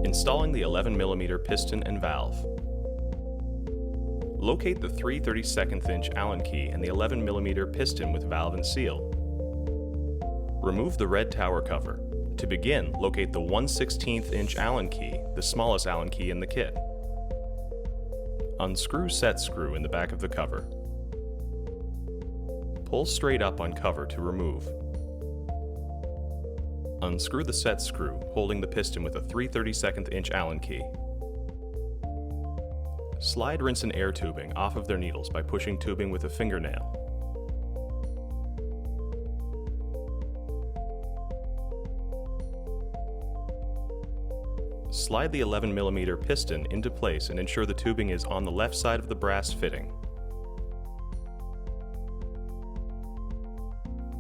Installing the 11mm piston and valve. Locate the 3 32nd-inch Allen key and the 11mm piston with valve and seal. Remove the red tower cover. To begin, locate the 1/16-inch Allen key, the smallest Allen key in the kit. Unscrew set screw in the back of the cover. Pull straight up on cover to remove. Unscrew the set screw, holding the piston with a 3 32nd-inch Allen key. Slide rinse and air tubing off of their needles by pushing tubing with a fingernail. Slide the 11mm piston into place and ensure the tubing is on the left side of the brass fitting.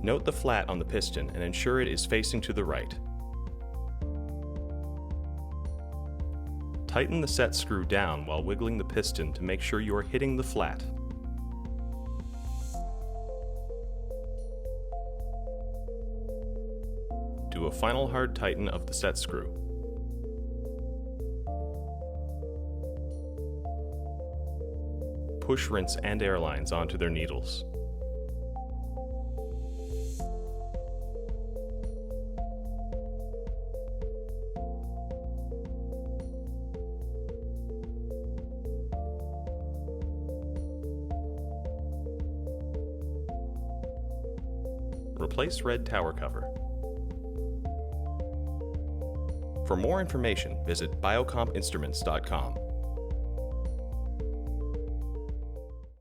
Note the flat on the piston and ensure it is facing to the right. Tighten the set screw down while wiggling the piston to make sure you are hitting the flat. Do a final hard tighten of the set screw. Push rinse and air lines onto their needles. Replace red tower cover. For more information, visit biocompinstruments.com.